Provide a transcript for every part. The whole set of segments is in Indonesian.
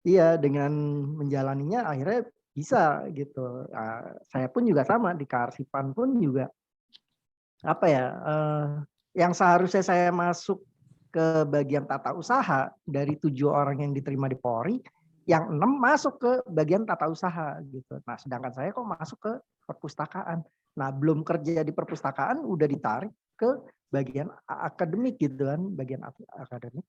Iya, dengan menjalaninya akhirnya bisa gitu. Saya pun juga sama di kearsipan pun juga apa ya, yang seharusnya saya masuk ke bagian tata usaha dari 7 orang yang diterima di Polri, yang 6 masuk ke bagian tata usaha gitu. Nah, sedangkan saya kok masuk ke perpustakaan. Nah, belum kerja di perpustakaan udah ditarik ke bagian akademik gitu kan, bagian akademik.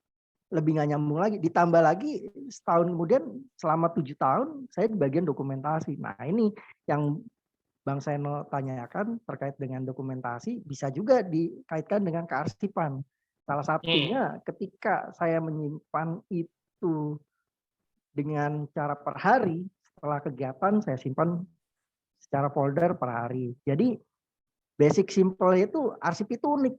Lebih nggak nyambung lagi. Ditambah lagi setahun kemudian selama 7 tahun saya di bagian dokumentasi. Nah, ini yang Bang Seno tanyakan terkait dengan dokumentasi bisa juga dikaitkan dengan kearsipan. Salah satunya ketika saya menyimpan itu dengan cara per hari, setelah kegiatan saya simpan secara folder per hari. Jadi basic simple itu arsip itu unik.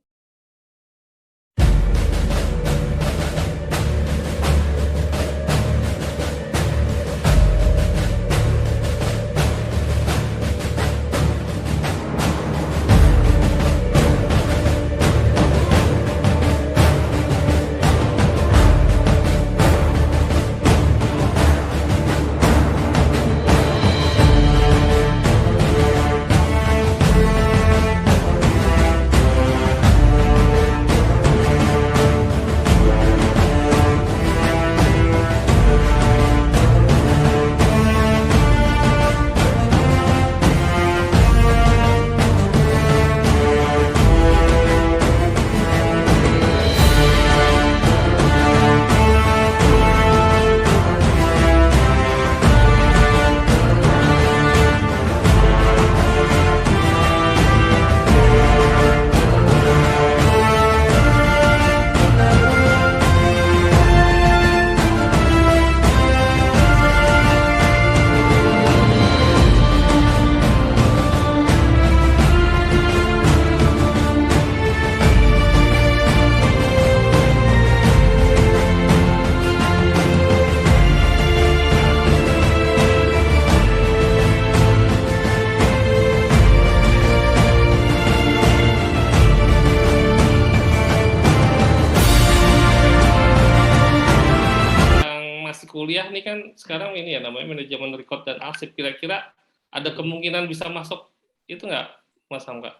Kuliah nih kan sekarang ini ya namanya manajemen record dan arsip, kira-kira ada kemungkinan bisa masuk itu nggak, Mas Hamka?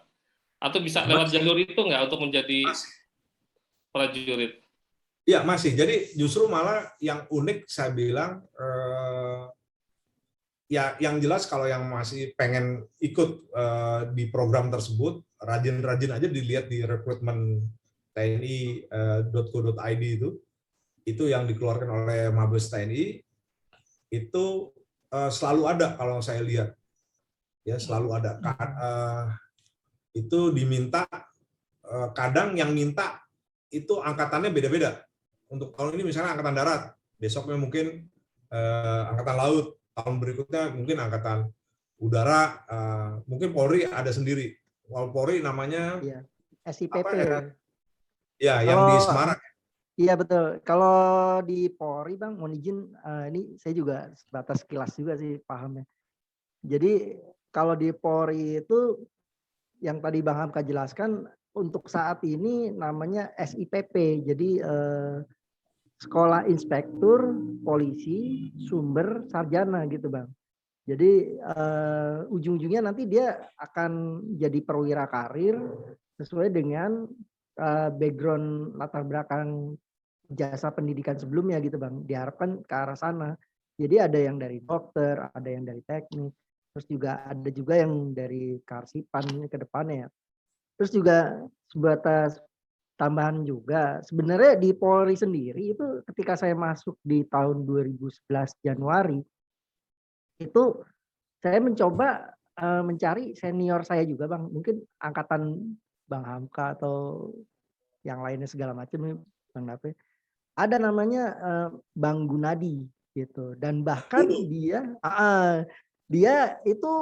Atau bisa lewat jalur itu nggak untuk menjadi prajurit? Iya masih. Jadi justru malah yang unik saya bilang ya yang jelas kalau yang masih pengen ikut di program tersebut rajin-rajin aja dilihat di rekrutmen.tni.co.id itu yang dikeluarkan oleh Mabes TNI itu selalu ada kalau saya lihat ya selalu ada itu diminta kadang yang minta itu angkatannya beda-beda. Untuk tahun ini misalnya angkatan darat, besoknya mungkin angkatan laut, tahun berikutnya mungkin angkatan udara, mungkin Polri ada sendiri. Kalau Polri namanya ya, SIPP. apa ya yang di Semarang. Iya betul. Kalau di Polri Bang, mohon izin, ini saya juga sebatas kilas juga sih pahamnya. Jadi kalau di Polri itu yang tadi Bang Hamka jelaskan untuk saat ini namanya SIPP. Jadi Sekolah Inspektur Polisi Sumber Sarjana gitu Bang. Jadi ujung-ujungnya nanti dia akan jadi perwira karir sesuai dengan background latar belakang jasa pendidikan sebelumnya gitu Bang. Diharapkan ke arah sana. Jadi ada yang dari dokter, ada yang dari teknik, terus juga ada juga yang dari kearsipan ke depannya ya. Terus juga sebatas tambahan juga, sebenarnya di Polri sendiri itu ketika saya masuk di tahun 2011 Januari, itu saya mencoba mencari senior saya juga Bang, mungkin angkatan Bang Hamka atau yang lainnya segala macam, Bang Dape. Ada namanya Bang Gunadi gitu, dan bahkan dia itu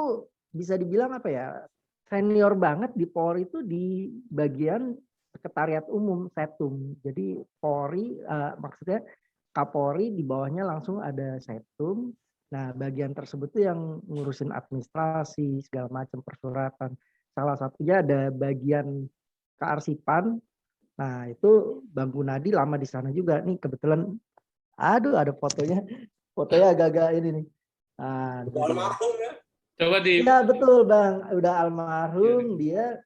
bisa dibilang apa ya, senior banget di Polri itu di bagian sekretariat umum Setum. Jadi Polri maksudnya Kapolri di bawahnya langsung ada Setum. Nah, bagian tersebut tuh yang ngurusin administrasi segala macam persuratan. Salah satunya ada bagian kearsipan. Nah, itu Bang Gunadi lama di sana juga. Nih kebetulan aduh ada fotonya. Fotonya agak-agak ini nih. Nah, Udah almarhum ya. Coba di iya betul Bang, udah almarhum dia.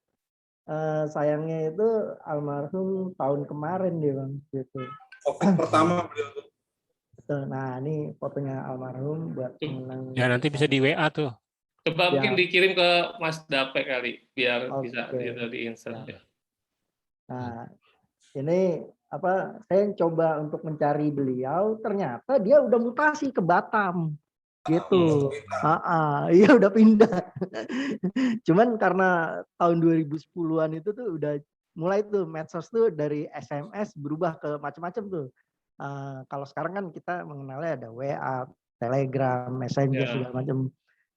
Sayangnya itu almarhum tahun kemarin dia Bang, gitu. COVID pertama beliau tuh. Betul. Nah ini fotonya almarhum buat mengenang. Ya nanti bisa di WA tuh. coba Ya. mungkin dikirim ke Mas Dape kali biar Oke. bisa di-insert ya. Nah ini apa? Saya coba untuk mencari beliau, ternyata dia udah mutasi ke Batam. Gitu. Iya udah pindah. Cuman karena tahun 2010-an itu tuh udah mulai tuh medsos tuh dari SMS berubah ke macam-macam tuh. Kalau sekarang kan kita mengenalnya ada WA, Telegram, Messenger segala macam.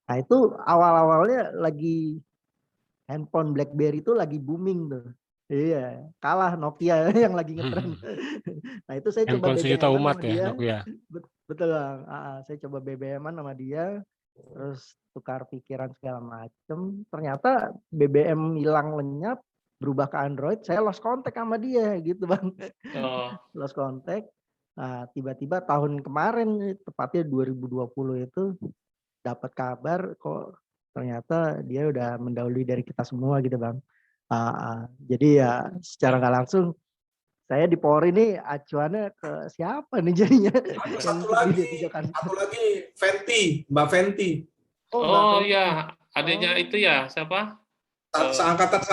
Nah itu awal-awalnya lagi handphone BlackBerry itu lagi booming tuh. Iya, kalah Nokia yang lagi ngetren. Nah itu saya coba Handphone sejuta BBM-an umat sama dia. ya, Nokia. Betul Bang. Saya coba BBM-an sama dia, terus tukar pikiran segala macem. Ternyata BBM hilang lenyap, berubah ke Android. Saya lost contact sama dia gitu Bang. Lost contact. Nah, tiba-tiba tahun kemarin, tepatnya 2020 itu dapat kabar kok ternyata dia udah mendahului dari kita semua gitu Bang. Jadi ya secara nggak langsung saya di Polri ini acuannya ke siapa nih jadinya? Satu lagi Fenty, Mbak Fenty. Oh iya, adanya itu ya siapa? Seangkatan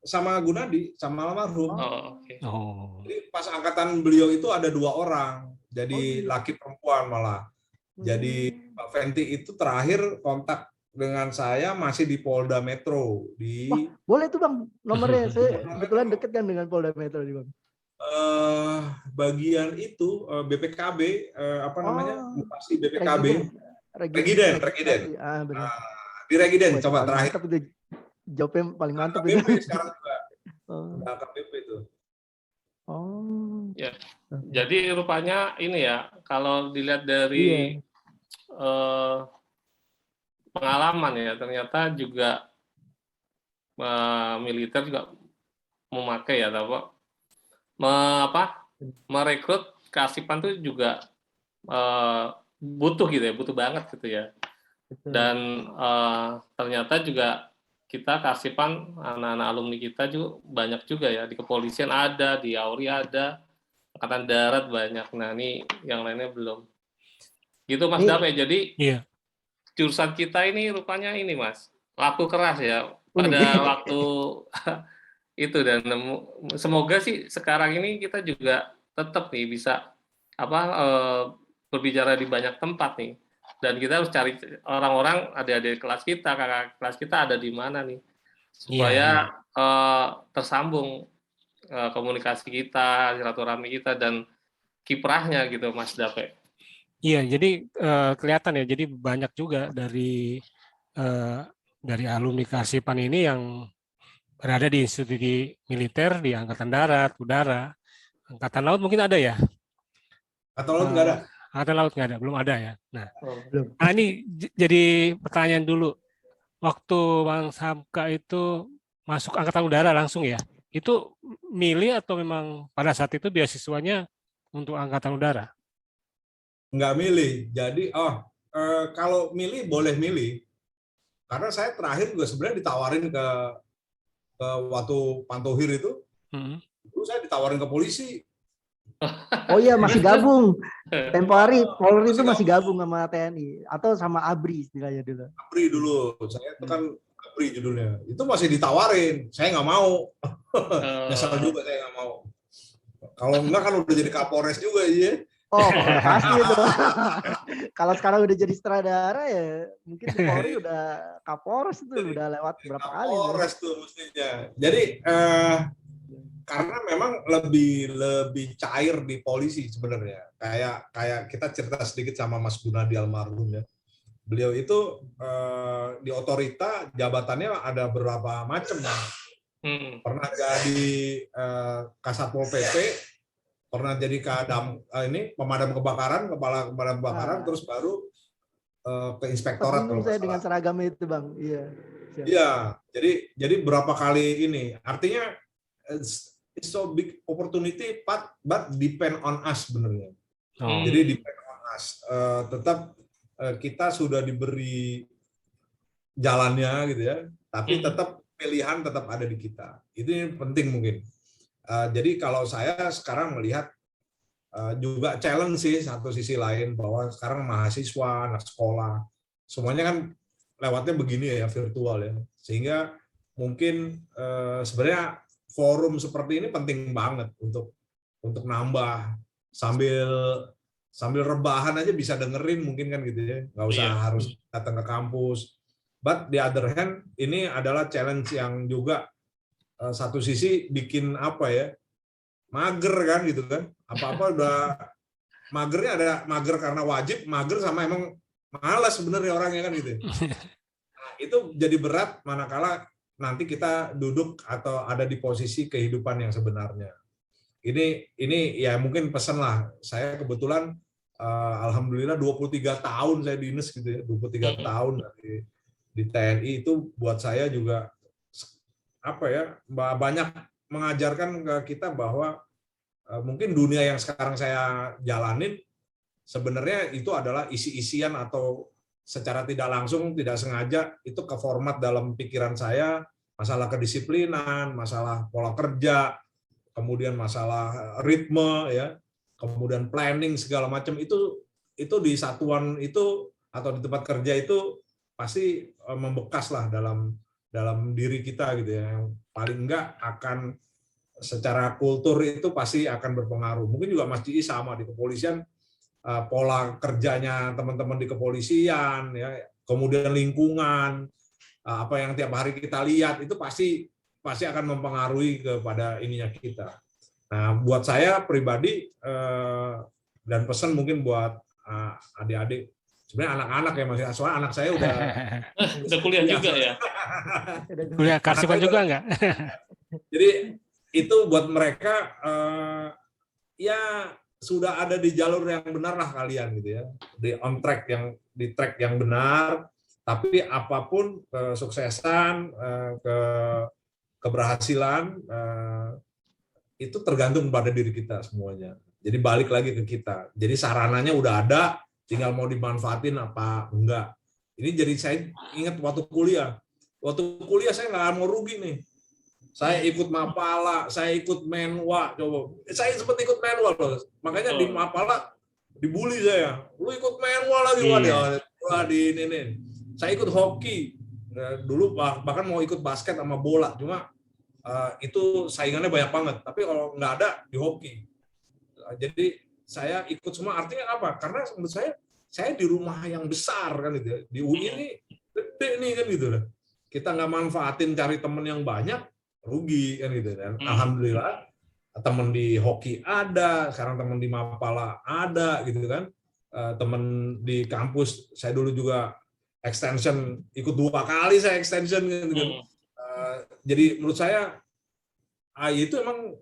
sama Gunadi, sama almarhum. Okay. Jadi pas angkatan beliau itu ada 2 orang, jadi laki perempuan malah. Jadi Mbak Fenty itu terakhir kontak dengan saya masih di Polda Metro di. Wah, boleh tuh Bang nomornya. Saya kebetulan deket kan dengan Polda Metro di Bang. Bagian itu BPKB apa namanya? Mutasi BPKB. Regiden. Di Regiden coba terakhir. Itu jawabnya paling mantap itu. itu. Sekarang juga. KBP itu. Ya. Jadi rupanya ini ya, kalau dilihat dari pengalaman ya, ternyata juga militer juga memakai ya, merekrut keasipan itu juga butuh gitu ya, butuh banget gitu ya. Dan ternyata juga kita keasipan anak-anak alumni kita juga banyak juga ya, di kepolisian ada, di AURI ada, Angkatan Darat banyak. Nah ini yang lainnya belum. Gitu Mas Dape. Jadi jurusan kita ini rupanya ini Mas, laku keras ya pada waktu itu, dan semoga sih sekarang ini kita juga tetap nih bisa berbicara di banyak tempat nih, dan kita harus cari orang-orang, adik-adik kelas kita, kakak kelas kita ada di mana nih, supaya tersambung komunikasi kita, silaturahmi kita, dan kiprahnya gitu Mas Dape. Iya, jadi kelihatan ya, jadi banyak juga dari alumni keasipan ini yang berada di institusi militer, di Angkatan Darat, Udara, Angkatan Laut mungkin ada ya? Angkatan Laut nggak ada. Angkatan Laut nggak ada, belum ada ya. Nah ini jadi pertanyaan dulu. Waktu Bang Samka itu masuk Angkatan Udara langsung ya, itu milih atau memang pada saat itu beasiswanya untuk Angkatan Udara? Nggak milih. Jadi kalau milih boleh milih. Karena saya terakhir juga sebenarnya ditawarin ke waktu Pantohir itu saya ditawarin ke polisi. Oh iya, masih gabung. Tempo hari Polri itu masih gabung sama TNI atau sama ABRI istilahnya dulu. ABRI dulu, saya itu kan ABRI judulnya. Itu masih ditawarin, saya nggak mau. Nyesel juga saya nggak mau. Kalau enggak kan udah jadi Kapolres juga ya. Oh pasti itu. Kalau sekarang udah jadi sutradara ya mungkin di Polri udah Kapolres itu udah lewat berapa kali. Kapolres tuh mestinya. Jadi karena memang lebih cair di polisi sebenarnya. Kayak kita cerita sedikit sama Mas Gunadi almarhum ya. Beliau itu di otorita jabatannya ada berapa macam. Pernah jadi Kasatpol PP, pernah jadi pemadam kebakaran, kepala pemadam kebakaran, terus baru ke inspektorat. Saya dengan seragam itu Bang. Iya. Iya. Jadi berapa kali ini? Artinya it's so big opportunity, but depend on us sebenarnya. Jadi depend on Mas. Tetap kita sudah diberi jalannya gitu ya, tapi tetap pilihan tetap ada di kita. Itu yang penting mungkin. Jadi kalau saya sekarang melihat juga challenge sih satu sisi lain, bahwa sekarang mahasiswa, anak sekolah, semuanya kan lewatnya begini ya, virtual ya. Sehingga mungkin sebenarnya forum seperti ini penting banget untuk nambah, sambil rebahan aja bisa dengerin mungkin kan gitu ya, nggak usah harus datang ke kampus. But the other hand, ini adalah challenge yang juga satu sisi bikin apa ya, mager kan gitu kan, apa-apa udah magernya, ada mager karena wajib, mager sama emang malas sebenarnya orangnya kan gitu. Nah, itu jadi berat manakala nanti kita duduk atau ada di posisi kehidupan yang sebenarnya. Ini ya mungkin pesan lah. Saya kebetulan alhamdulillah 23 tahun saya dinas gitu ya, 23 tahun di TNI, itu buat saya juga apa ya, banyak mengajarkan ke kita bahwa mungkin dunia yang sekarang saya jalanin sebenarnya itu adalah isi-isian atau secara tidak langsung, tidak sengaja itu ke format dalam pikiran saya, masalah kedisiplinan, masalah pola kerja, kemudian masalah ritme ya, kemudian planning segala macam, itu di satuan itu atau di tempat kerja itu pasti membekas lah dalam diri kita gitu ya. Yang paling enggak akan secara kultur itu pasti akan berpengaruh. Mungkin juga Mas Ji sama di kepolisian, pola kerjanya teman-teman di kepolisian ya, kemudian lingkungan, apa yang tiap hari kita lihat itu pasti akan mempengaruhi kepada ininya kita. Nah, buat saya pribadi dan pesan mungkin buat adik-adik, sebenarnya anak-anak ya Mas, soalnya anak saya udah kuliah juga ya. Kuliah Karsipan juga enggak? Jadi itu buat mereka ya sudah ada di jalur yang benar lah kalian gitu ya, di on track, di track yang benar. Tapi apapun kesuksesan, keberhasilan itu tergantung pada diri kita semuanya. Jadi balik lagi ke kita. Jadi sarananya udah ada, tinggal mau dimanfaatin apa enggak. Ini jadi saya ingat waktu kuliah. Waktu kuliah saya nggak mau rugi nih. Saya ikut Mapala, saya ikut Menwa, coba. Saya sempat ikut Menwa loh. Makanya di Mapala dibully saya. Lu ikut Menwa lagi, wah di ini. Saya ikut hoki. Dulu bahkan mau ikut basket sama bola, cuma itu saingannya banyak banget. Tapi kalau nggak ada di hoki. Jadi saya ikut semua. Artinya apa? Karena menurut saya di rumah yang besar kan gitu. Di UI ini gede nih kan gitu. Kita nggak manfaatin cari temen yang banyak, rugi kan gitu kan. Alhamdulillah teman di hoki ada, sekarang teman di Mapala ada gitu kan. Teman di kampus saya dulu juga extension, ikut 2 kali saya extension gitu kan. Jadi menurut saya itu emang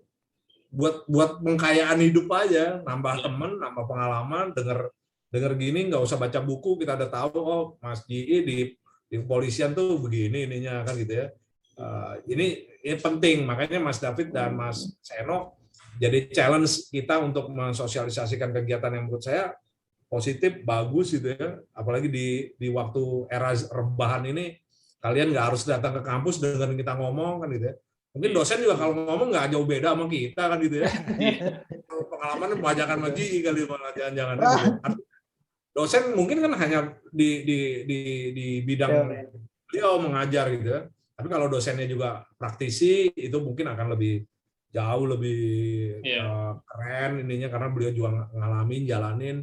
buat pengkayaan hidup aja, nambah teman, nambah pengalaman, denger gini, nggak usah baca buku, kita udah tahu oh Mas Ji di kepolisian tuh begini ininya kan gitu ya. Ini penting, makanya Mas David dan Mas Seno jadi challenge kita untuk mensosialisasikan kegiatan yang menurut saya positif, bagus gitu ya. Apalagi di waktu era rebahan ini, kalian nggak harus datang ke kampus dengerin kita ngomong kan gitu ya. Mungkin dosen juga kalau ngomong nggak jauh beda sama kita kan gitu ya. Pengalaman kebanyakan Mas Ji kali malah jangan-jangan gitu. Dosen mungkin kan hanya di bidang beliau mengajar gitu ya. Tapi kalau dosennya juga praktisi, itu mungkin akan jauh lebih keren ininya, karena beliau juga ngalamin, jalanin,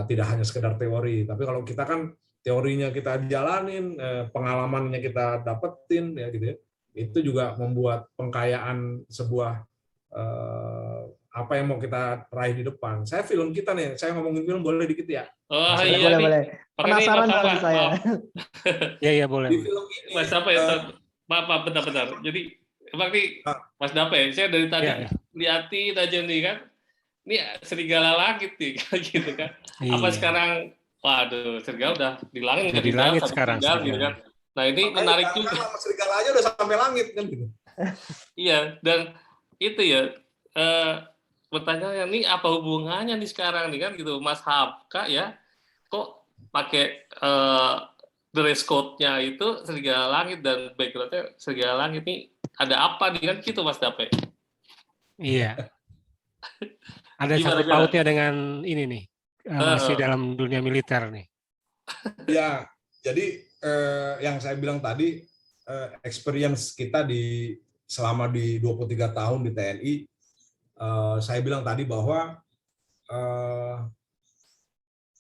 tidak hanya sekedar teori. Tapi kalau kita kan teorinya kita jalanin, pengalamannya kita dapetin, ya gitu ya. Itu juga membuat pengkayaan sebuah apa yang mau kita raih di depan. Saya film kita nih, saya ngomongin film boleh dikit ya? Oh iya, boleh. Penasaran banget saya. Iya boleh. Di film ini, Mas apa ya? Maaf, benar. Jadi emang nih Mas Dape, saya dari tadi liatin aja nih kan, ini serigala langit nih gitu kan. Apa sekarang, waduh, serigala udah di langit, di langit sekarang gitu kan. Nah ini menarik juga. Serigala aja udah sampai langit kan gitu. Iya, dan itu ya, pertanyaan ini apa hubungannya nih sekarang nih kan gitu, Mas Hapka ya, kok pakai dress code-nya itu serigala langit dan background-nya serigala langit, nih ada apa nih kan gitu Mas Dape? Iya. Ada Gimana, sangkut pautnya dengan ini nih, masih dalam dunia militer nih. Ya, jadi yang saya bilang tadi, experience kita selama di 23 tahun di TNI, saya bilang tadi bahwa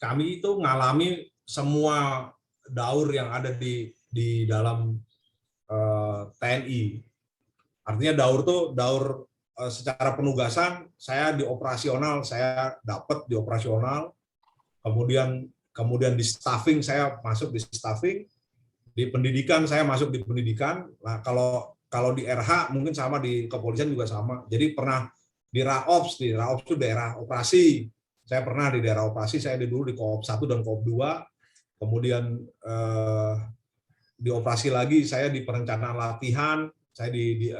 kami itu ngalami semua daur yang ada di dalam TNI. Artinya daur secara penugasan, saya di operasional, saya dapat di operasional, kemudian di staffing, saya masuk di staffing, di pendidikan, saya masuk di pendidikan. Nah, kalau di RH mungkin sama, di kepolisian juga sama. Jadi pernah di RAOPS itu daerah operasi. Saya pernah di daerah operasi, saya dulu di Koop 1 dan Koop 2. Kemudian di operasi lagi, saya di perencanaan latihan, saya di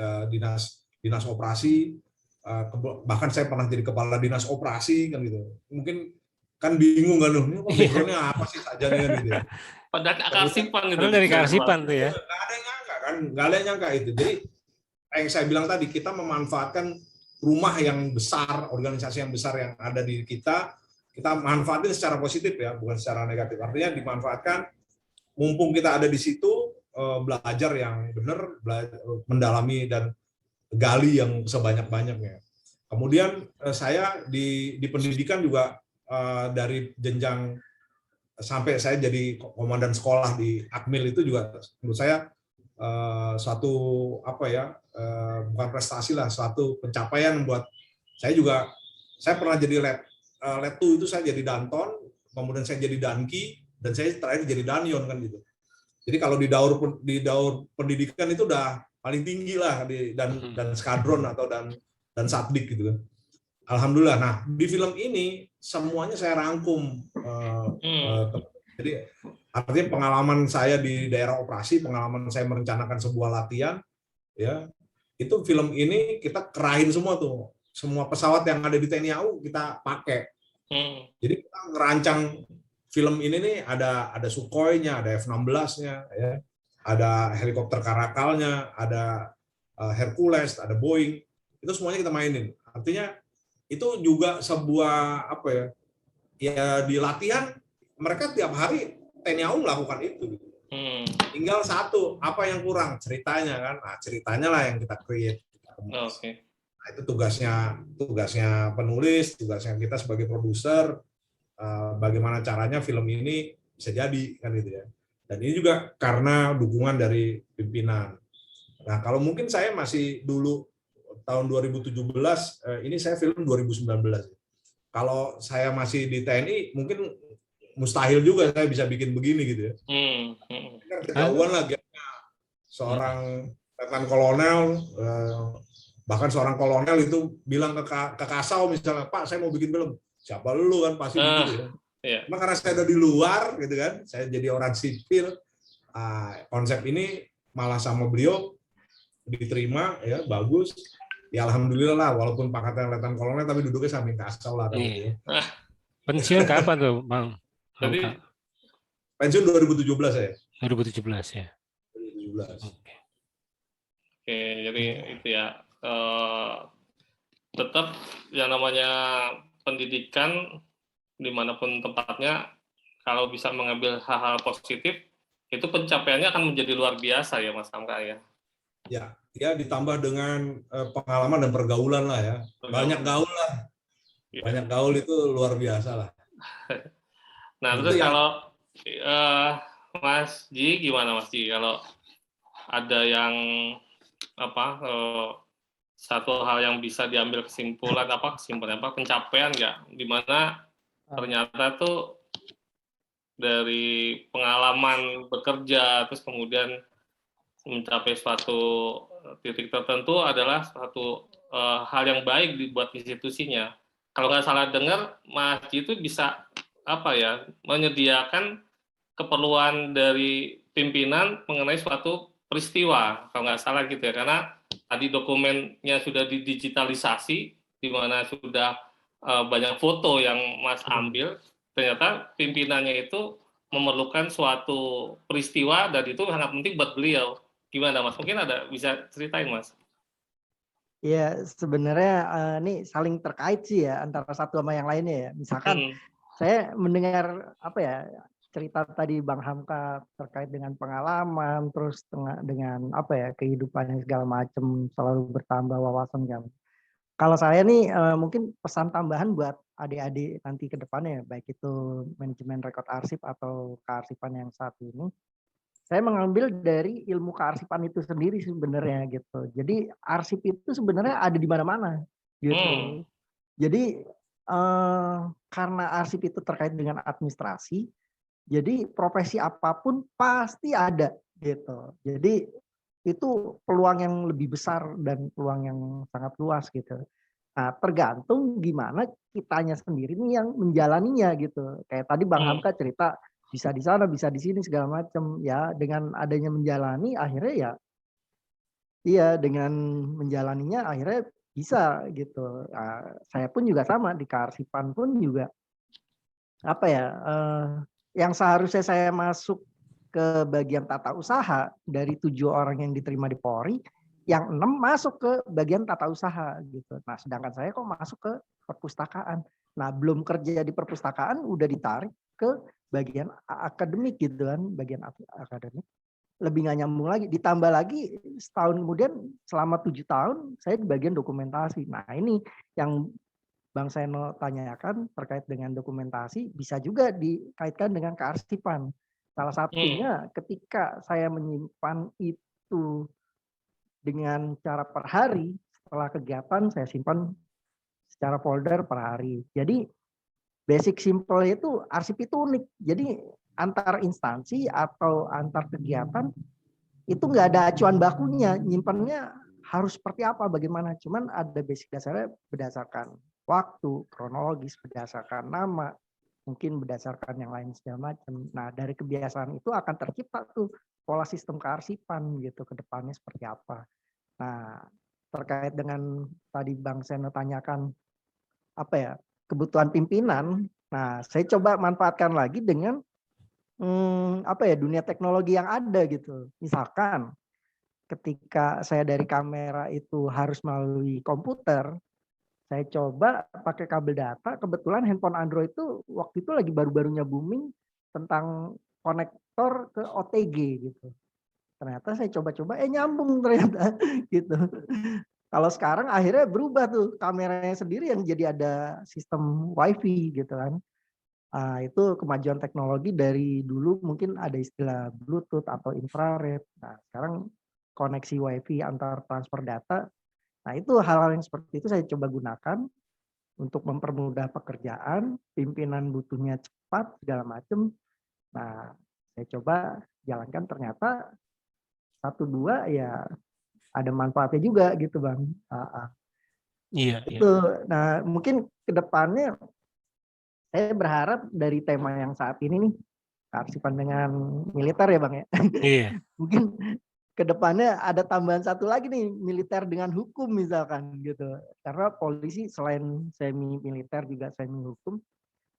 dinas operasi, bahkan saya pernah jadi kepala dinas operasi kan gitu. Mungkin kan bingung kan, ini background-nya apa sih saja nih kan gitu. Padahal Karsipan gitu. Padahal dari Karsipan tuh ya. Nggak ada yang nyangka kan, nggak ada yang nyangka itu. Jadi yang saya bilang tadi, kita memanfaatkan rumah yang besar, organisasi yang besar yang ada di kita manfaatin secara positif ya, bukan secara negatif. Artinya dimanfaatkan, mumpung kita ada di situ, belajar yang benar, mendalami dan gali yang sebanyak-banyaknya. Kemudian saya di pendidikan juga dari jenjang sampai saya jadi komandan sekolah di Akmil itu juga menurut saya suatu bukan prestasi lah, suatu pencapaian buat saya juga. Saya pernah jadi letu itu, saya jadi danton, kemudian saya jadi danki, dan saya terakhir jadi danyon kan gitu. Jadi kalau di daur pendidikan itu udah paling tinggi lah, dan skadron atau dan satdik gitu kan. Alhamdulillah. Nah, di film ini semuanya saya rangkum. Jadi artinya pengalaman saya di daerah operasi, pengalaman saya merencanakan sebuah latihan, ya itu film ini kita kerahin semua tuh, semua pesawat yang ada di TNI AU kita pakai. Jadi kita ngerancang film ini nih, ada Sukhoi-nya, ada F-16-nya, ya, ada helikopter Caracal-nya, ada Hercules, ada Boeing, itu semuanya kita mainin. Artinya itu juga sebuah ya di latihan mereka tiap hari TNI AU melakukan itu. Tinggal satu, apa yang kurang? Ceritanya kan. Nah, ceritanya lah yang kita create. Nah, itu tugasnya penulis, tugasnya kita sebagai produser, bagaimana caranya film ini bisa jadi kan gitu ya. Dan ini juga karena dukungan dari pimpinan. Nah, kalau mungkin saya masih dulu tahun 2017, ini saya film 2019. Kalau saya masih di TNI, mungkin mustahil juga saya bisa bikin begini gitu ya. Kejauhan lah gapnya. Seorang letnan kolonel, bahkan seorang kolonel itu bilang ke Kasau misalnya, Pak, saya mau bikin film. Siapa lu kan pasti gitu ya. Iya. Cuma karena saya udah di luar gitu kan, saya jadi orang sipil, konsep ini malah sama beliau diterima ya, bagus. Ya alhamdulillah lah, walaupun pangkatnya letnan kolonel tapi duduknya samping Kasau lah. Iya. Pensiun kapan tuh, Bang? Jadi pensiun 2017 saya. 2017 ya. 2017. Oke, jadi itu ya, tetap yang namanya pendidikan dimanapun tempatnya, kalau bisa mengambil hal-hal positif, itu pencapaiannya akan menjadi luar biasa ya Mas Hamka ya. Ya ditambah dengan pengalaman dan pergaulan lah ya. Banyak gaul lah. Banyak gaul itu luar biasa lah. Nah, terus kalau Mas Ji, gimana Mas Ji? Kalau ada yang satu hal yang bisa diambil kesimpulan pencapaian nggak? Di mana ternyata tuh dari pengalaman bekerja terus kemudian mencapai suatu titik tertentu adalah suatu hal yang baik dibuat institusinya. Kalau nggak salah dengar, Mas Ji itu bisa menyediakan keperluan dari pimpinan mengenai suatu peristiwa, kalau nggak salah gitu ya, karena tadi dokumennya sudah didigitalisasi, di mana sudah banyak foto yang Mas ambil, ternyata pimpinannya itu memerlukan suatu peristiwa dan itu sangat penting buat beliau. Gimana Mas? Mungkin ada bisa ceritain Mas? Ya sebenarnya ini saling terkait sih ya antara satu sama yang lainnya ya. Misalkan saya mendengar apa ya cerita tadi Bang Hamka terkait dengan pengalaman, terus dengan apa ya kehidupannya segala macam, selalu bertambah wawasan kan. Kalau saya nih mungkin pesan tambahan buat adik-adik nanti ke depannya, baik itu manajemen rekod arsip atau kearsipan yang saat ini. Saya mengambil dari ilmu kearsipan itu sendiri sebenarnya gitu. Jadi arsip itu sebenarnya ada di mana-mana gitu. Jadi karena arsip itu terkait dengan administrasi, jadi profesi apapun pasti ada gitu. Jadi itu peluang yang lebih besar dan peluang yang sangat luas gitu. Nah, tergantung gimana kitanya sendiri nih yang menjalaninya gitu. Kayak tadi Bang Hamka cerita bisa di sana, bisa di sini segala macam ya. Dengan adanya menjalani akhirnya ya, iya dengan menjalaninya akhirnya bisa gitu. Nah, saya pun juga sama di kearsipan pun juga apa ya? Yang seharusnya saya masuk ke bagian tata usaha dari 7 orang yang diterima di Polri, yang 6 masuk ke bagian tata usaha gitu. Nah, sedangkan saya kok masuk ke perpustakaan. Nah, belum kerja di perpustakaan udah ditarik ke bagian akademik gitu kan, bagian akademik. Lebih nggak nyambung lagi. Ditambah lagi setahun kemudian selama 7 tahun saya di bagian dokumentasi. Nah, ini yang Bang Seno tanyakan terkait dengan dokumentasi bisa juga dikaitkan dengan kearsipan. Salah satunya ketika saya menyimpan itu dengan cara per hari, setelah kegiatan saya simpan secara folder per hari. Jadi basic simple itu arsip itu unik. Jadi antar instansi atau antar kegiatan itu nggak ada acuan bakunya, nyimpannya harus seperti apa, bagaimana. Cuman ada basic dasarnya berdasarkan waktu, kronologis, berdasarkan nama, mungkin berdasarkan yang lain segala macam. Nah, dari kebiasaan itu akan tercipta tuh pola sistem kearsipan gitu ke depannya seperti apa. Nah, terkait dengan tadi Bang Seno tanyakan apa ya kebutuhan pimpinan. Nah, saya coba manfaatkan lagi dengan apa ya dunia teknologi yang ada gitu. Misalkan ketika saya dari kamera itu harus melalui komputer, saya coba pakai kabel data. Kebetulan handphone Android itu waktu itu lagi baru-barunya booming tentang konektor ke OTG gitu. Ternyata saya coba-coba, nyambung ternyata gitu. Kalau sekarang akhirnya berubah tuh kameranya sendiri yang jadi ada sistem WiFi gitu kan. Itu kemajuan teknologi dari dulu mungkin ada istilah Bluetooth atau infrared. Nah, sekarang koneksi WiFi antar transfer data. Nah, itu hal-hal yang seperti itu saya coba gunakan untuk mempermudah pekerjaan, pimpinan butuhnya cepat, segala macam. Nah, saya coba jalankan ternyata 1-2 ya ada manfaatnya juga gitu Bang. Iya. Itu. Nah, mungkin ke depannya saya berharap dari tema yang saat ini nih, kearsipan dengan militer ya Bang ya. Iya. Mungkin kedepannya ada tambahan satu lagi nih, militer dengan hukum misalkan gitu. Karena polisi selain semi militer juga semi hukum.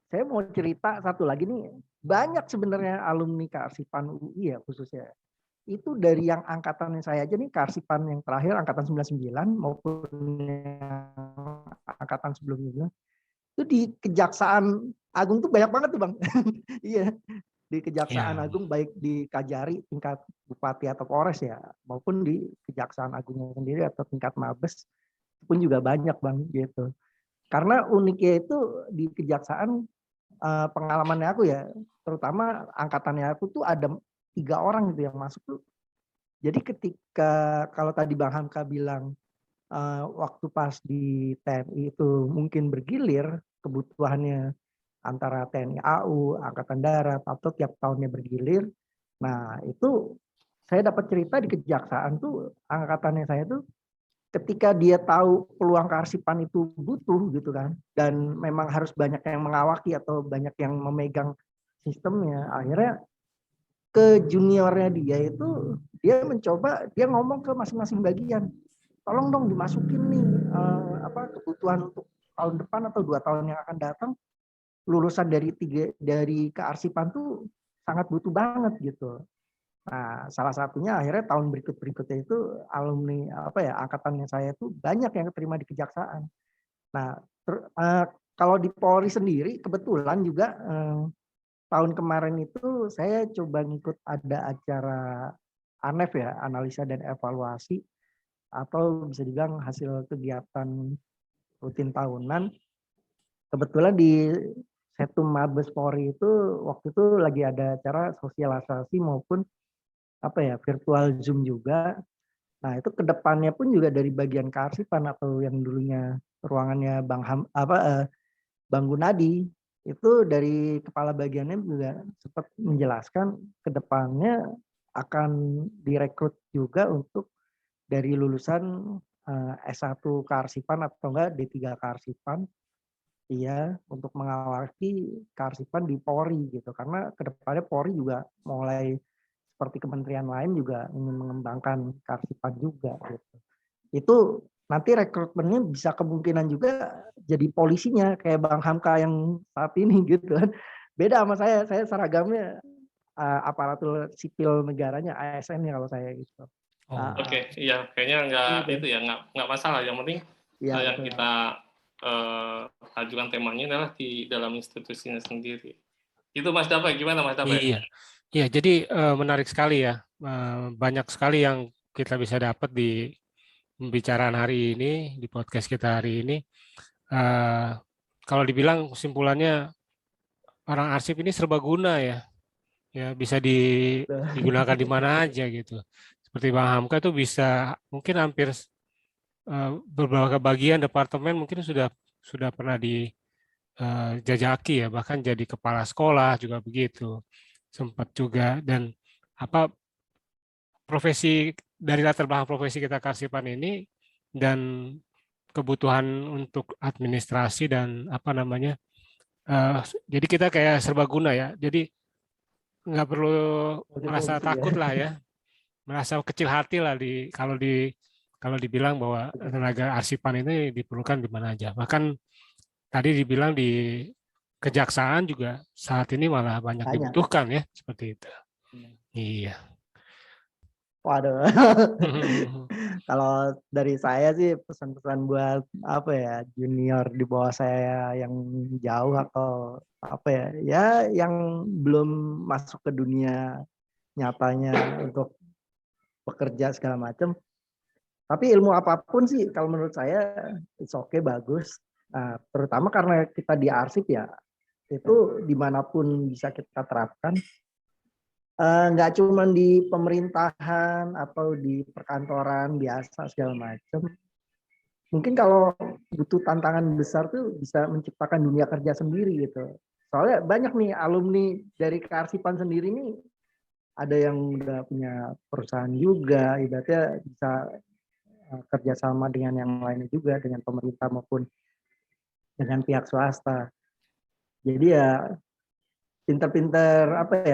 Saya mau cerita satu lagi nih, banyak sebenarnya alumni kearsipan UI ya khususnya. Itu dari yang angkatan saya aja nih, kearsipan yang terakhir angkatan 99 maupun yang angkatan sebelumnya. Itu di Kejaksaan Agung tuh banyak banget tuh Bang. Iya. Di Kejaksaan Agung baik di Kajari tingkat Bupati atau Polres ya maupun di Kejaksaan Agungnya sendiri atau tingkat Mabes pun juga banyak Bang gitu. Karena uniknya itu di Kejaksaan pengalamannya aku ya terutama angkatannya aku tuh ada 3 orang gitu yang masuk tuh. Jadi ketika kalau tadi Bang Hamka bilang waktu pas di TNI itu mungkin bergilir kebutuhannya antara TNI AU, Angkatan Darat, atau tiap tahunnya bergilir. Nah, itu saya dapat cerita di Kejaksaan tuh, angkatannya saya tuh, ketika dia tahu peluang kearsipan itu butuh gitu kan, dan memang harus banyak yang mengawaki atau banyak yang memegang sistemnya, akhirnya ke juniornya dia itu, dia mencoba, dia ngomong ke masing-masing bagian, tolong dong dimasukin nih kebutuhan untuk tahun depan atau 2 tahun yang akan datang, lulusan dari kearsipan tuh sangat butuh banget gitu. Nah, salah satunya akhirnya tahun berikutnya itu alumni angkatannya saya tuh banyak yang keterima di kejaksaan. Nah, kalau di Polri sendiri kebetulan juga tahun kemarin itu saya coba ngikut ada acara ANEF ya, analisa dan evaluasi, atau bisa dibilang hasil kegiatan rutin tahunan. Kebetulan di Setum Mabes Polri itu waktu itu lagi ada acara sosialisasi maupun virtual Zoom juga. Nah, itu kedepannya pun juga dari bagian kearsipan atau yang dulunya ruangannya Bang Gunadi, itu dari kepala bagiannya juga sempat menjelaskan kedepannya akan direkrut juga untuk dari lulusan S1 kearsipan atau enggak D3 kearsipan, iya, untuk mengawaki kearsipan di Polri gitu. Karena kedepannya Polri juga mulai seperti kementerian lain juga ingin mengembangkan kearsipan juga gitu. Itu nanti rekrutmennya bisa kemungkinan juga jadi polisinya kayak Bang Hamka yang saat ini gitu kan. Beda sama saya seragamnya aparatur sipil negaranya, ASN-nya kalau saya gitu. Oke, iya kayaknya nggak masalah. Yang penting yang kita ajukan temanya adalah di dalam institusinya sendiri. Itu Mas Dapai, gimana Mas Dapai? Iya, jadi menarik sekali ya. Banyak sekali yang kita bisa dapat di pembicaraan hari ini, di podcast kita hari ini. Kalau dibilang kesimpulannya, orang arsip ini serbaguna ya. Ya, bisa digunakan di mana aja gitu. Seperti Bang Hamka itu bisa mungkin hampir beberapa bagian departemen mungkin sudah pernah dijajaki ya, bahkan jadi kepala sekolah juga begitu. Sempat juga, dan profesi dari latar belakang profesi kita kearsipan ini dan kebutuhan untuk administrasi dan jadi kita kayak serbaguna ya, jadi nggak perlu merasa takut lah ya, merasa kecil hati lah kalau dibilang bahwa tenaga arsipan ini diperlukan di mana aja. Bahkan tadi dibilang di kejaksaan juga saat ini malah banyak dibutuhkan ya, seperti itu. Iya. Waduh. Kalau dari saya sih pesan-pesan buat junior di bawah saya yang jauh atau yang belum masuk ke dunia nyatanya untuk bekerja segala macam. Tapi ilmu apapun sih kalau menurut saya it's okay, bagus. Nah, terutama karena kita di arsip ya, itu dimanapun bisa kita terapkan. Nggak cuma di pemerintahan atau di perkantoran biasa segala macam. Mungkin kalau butuh tantangan besar tuh bisa menciptakan dunia kerja sendiri gitu. Soalnya banyak nih alumni dari kearsipan sendiri nih, ada yang udah punya perusahaan juga, ibaratnya bisa kerjasama dengan yang lainnya juga, dengan pemerintah maupun dengan pihak swasta. Jadi ya pinter-pinter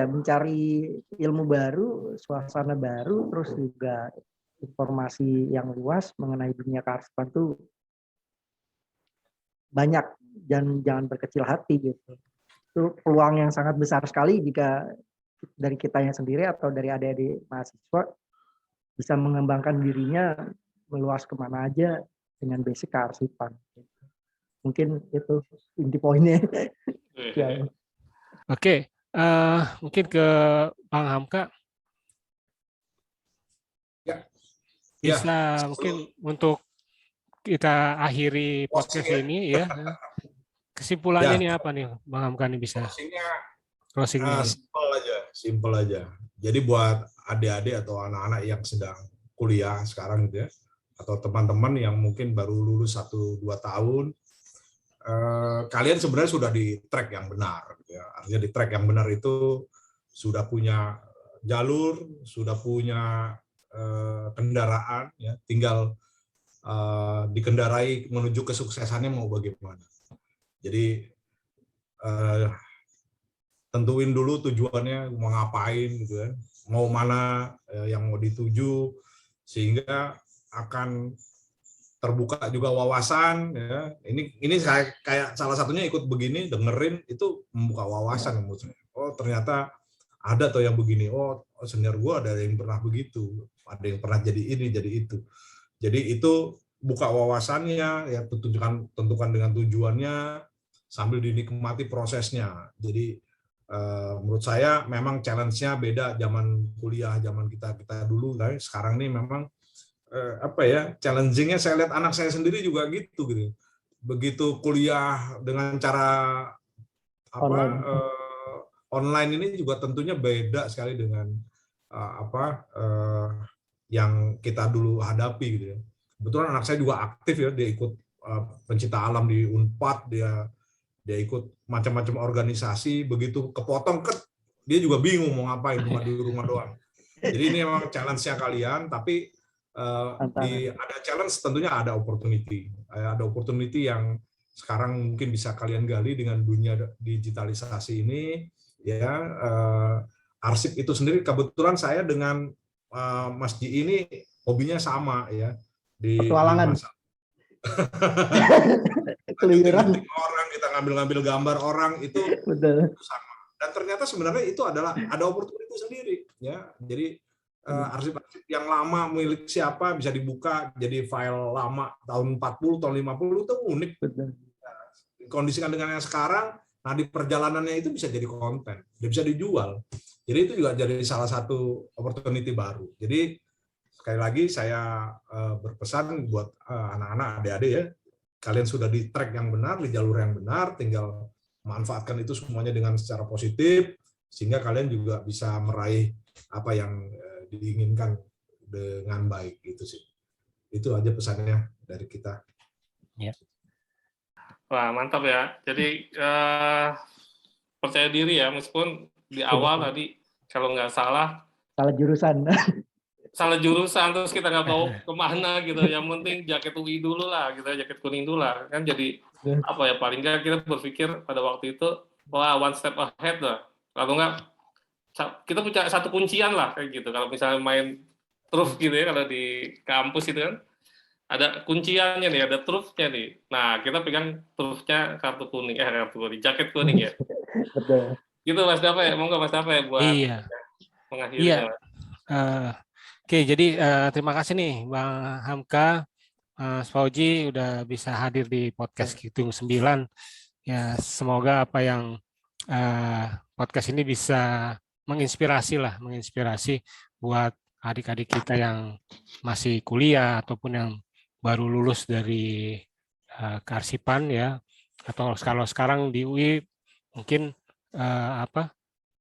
mencari ilmu baru, suasana baru, terus juga informasi yang luas mengenai dunia kearsipan tuh banyak, dan jangan berkecil hati gitu. Itu peluang yang sangat besar sekali jika dari kitanya sendiri atau dari adik-adik mahasiswa bisa mengembangkan dirinya meluas kemana aja dengan basic kearsipan. Mungkin itu inti poinnya. Ya. Oke, mungkin ke Bang Hamka. Bisa mungkin untuk kita akhiri podcast ini ya. Kesimpulannya nih apa nih Bang Hamka nih bisa? Closingnya. Simple aja. Jadi buat adik-adik atau anak-anak yang sedang kuliah sekarang gitu ya, atau teman-teman yang mungkin baru lulus 1-2 tahun, kalian sebenarnya sudah di track yang benar gitu ya. Artinya di track yang benar itu sudah punya jalur, sudah punya kendaraan ya, tinggal dikendarai menuju kesuksesannya mau bagaimana. Jadi tentuin dulu tujuannya mau ngapain gitu kan, mau mana yang mau dituju, sehingga akan terbuka juga wawasan ya. Ini kayak salah satunya ikut begini, dengerin itu membuka wawasan menurut saya. Oh ternyata ada tuh yang begini. Oh senior gue ada yang pernah begitu, ada yang pernah jadi ini jadi itu. Jadi itu buka wawasannya ya, tentukan dengan tujuannya sambil dinikmati prosesnya. Jadi menurut saya memang challenge-nya beda zaman kuliah, zaman kita dulu. Tapi sekarang ini memang challenging-nya saya lihat anak saya sendiri juga gitu. Begitu kuliah dengan cara online ini juga tentunya beda sekali dengan yang kita dulu hadapi gitu ya. Kebetulan anak saya juga aktif ya, dia ikut pencinta alam di Unpad, dia ikut macam-macam organisasi, begitu kepotong dia juga bingung mau ngapain, cuma di rumah doang. Jadi ini memang challenge-nya kalian, tapi ada challenge tentunya ada opportunity. Ada opportunity yang sekarang mungkin bisa kalian gali dengan dunia digitalisasi ini ya. Arsip itu sendiri kebetulan saya dengan Mas Ji ini hobinya sama ya, di petualangan. Keluyuran orang, kita ngambil gambar orang itu sama. Dan ternyata sebenarnya itu ada opportunity sendiri ya. Jadi arsip-arsip yang lama milik siapa bisa dibuka jadi file lama tahun 40 tahun 50 itu unik. Kondisikan dengan yang sekarang, nah di perjalanannya itu bisa jadi konten, dia bisa dijual. Jadi itu juga jadi salah satu opportunity baru. Jadi sekali lagi saya berpesan buat anak-anak, adik-adik ya, kalian sudah di track yang benar, di jalur yang benar, tinggal manfaatkan itu semuanya dengan secara positif, sehingga kalian juga bisa meraih apa yang diinginkan dengan baik gitu sih. Itu aja pesannya dari kita. Ya. Wah, mantap ya. Jadi percaya diri ya, meskipun di awal tadi kalau nggak salah jurusan. Salah jurusan, terus kita nggak tahu kemana gitu. Yang penting jaket UI dulu lah, gitu, jaket kuning dulu lah. Kan jadi apa ya, paling nggak kita berpikir pada waktu itu, wah one step ahead lah. Kalau nggak, kita punya satu kuncian lah kayak gitu. Kalau misalnya main truf gitu ya, kalau di kampus itu kan ada kunciannya nih, ada trufnya nih. Nah kita pegang trufnya kartu kuning, jaket kuning ya. Betul. Gitu Mas Dafa ya, monggo Mas Dafa ya buat mengakhirinya. Oke, jadi terima kasih nih Bang Hamka, Mas Fauji udah bisa hadir di podcast Hitung 9. Ya, semoga apa yang podcast ini bisa menginspirasi buat adik-adik kita yang masih kuliah ataupun yang baru lulus dari kearsipan ya, atau kalau sekarang di UI mungkin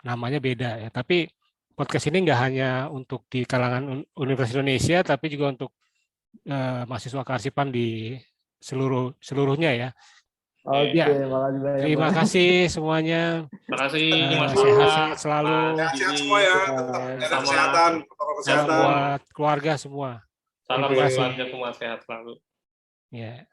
namanya beda ya, tapi podcast ini nggak hanya untuk di kalangan Universitas Indonesia, tapi juga untuk mahasiswa kearsipan di seluruhnya ya. Oke, makasih banyak. Terima kasih semuanya. Terima kasih Mas sehat semua ya. Tetap kesehatan, buat keluarga semua. Salam buat keluarga semua, sehat selalu. Ya.